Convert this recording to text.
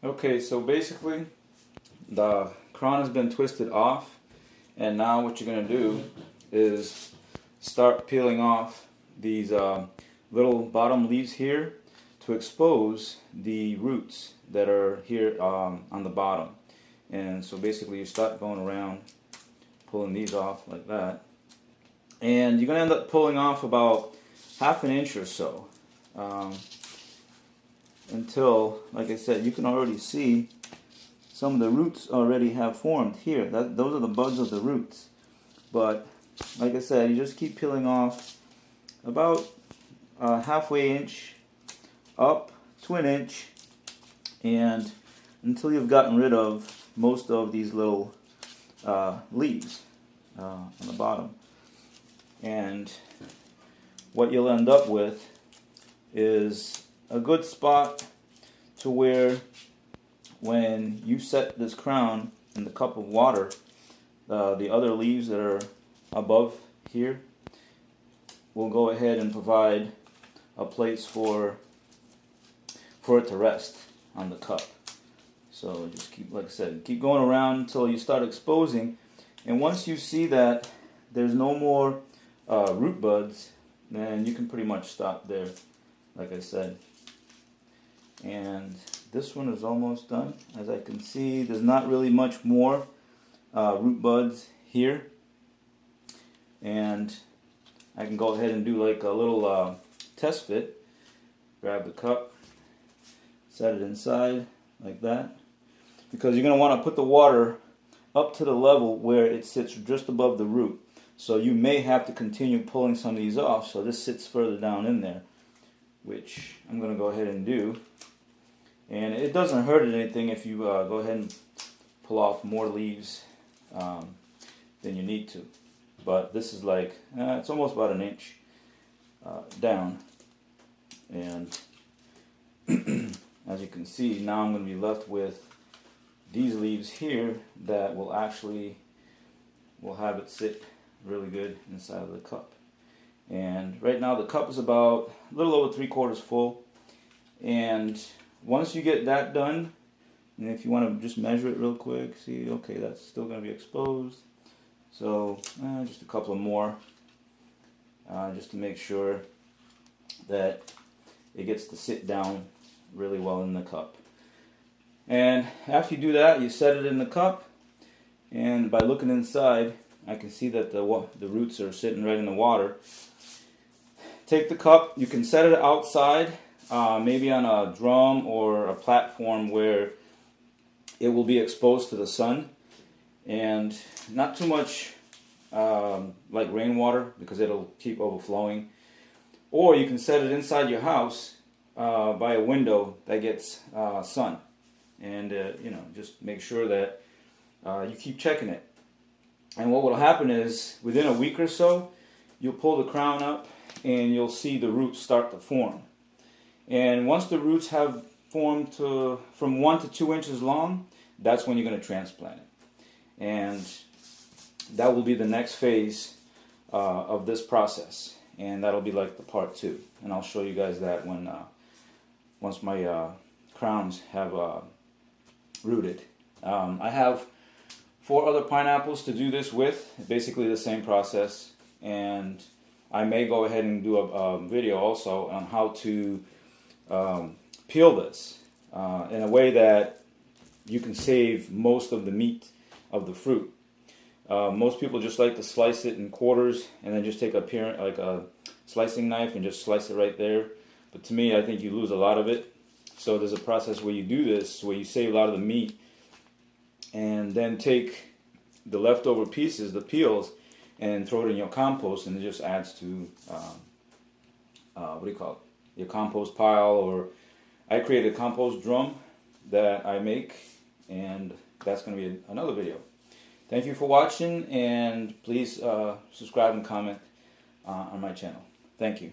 Okay, so basically the crown has been twisted off, and now what you're going to do is start peeling off these little bottom leaves here to expose the roots that are here on the bottom. And so basically you start going around pulling these off like that, and you're going to end up pulling off about half an inch or so until, like I said, you can already see some of the roots already have formed here. Those are the buds of the roots. But like I said, you just keep peeling off about halfway inch up to an inch, and until you've gotten rid of most of these little leaves on the bottom. And what you'll end up with is a good spot to where when you set this crown in the cup of water, the other leaves that are above here will go ahead and provide a place for it to rest on the cup. So just keep, like I said, keep going around until you start exposing. And once you see that there's no more root buds, then you can pretty much stop there, like I said. And this one is almost done. As I can see, there's not really much more root buds here. And I can go ahead and do like a little test fit. Grab the cup, set it inside like that, because you're going to want to put the water up to the level where it sits just above the root. So you may have to continue pulling some of these off, so this sits further down in there, which I'm going to go ahead and do. And it doesn't hurt anything if you go ahead and pull off more leaves than you need to. But this is like, it's almost about an inch down. And as you can see, now I'm going to be left with these leaves here that will have it sit really good inside of the cup. And right now the cup is about a little over 3/4 full. And once you get that done, and if you want to just measure it real quick, see, okay, that's still going to be exposed. So just a couple of more, just to make sure that it gets to sit down really well in the cup. And after you do that, you set it in the cup, and by looking inside, I can see that the roots are sitting right in the water. Take the cup, you can set it outside, maybe on a drum or a platform where it will be exposed to the sun, and not too much like rainwater, because it'll keep overflowing. Or you can set it inside your house by a window that gets sun, and just make sure that you keep checking it. And what will happen is, within a week or so, you'll pull the crown up and you'll see the roots start to form. And once the roots have formed to from 1 to 2 inches long, that's when you're going to transplant it. And that will be the next phase of this process. And that'll be like the part 2. And I'll show you guys that when once my crowns have rooted. I have 4 other pineapples to do this with. Basically the same process. And I may go ahead and do a video also on how to peel this in a way that you can save most of the meat of the fruit. Most people just like to slice it in quarters and then just take a slicing knife and just slice it right there. But to me, I think you lose a lot of it. So there's a process where you do this, where you save a lot of the meat, and then take the leftover pieces, the peels, and throw it in your compost, and it just adds to your compost pile. Or I created a compost drum that I make, and that's going to be another video. Thank you for watching, and please subscribe and comment on my channel. Thank you.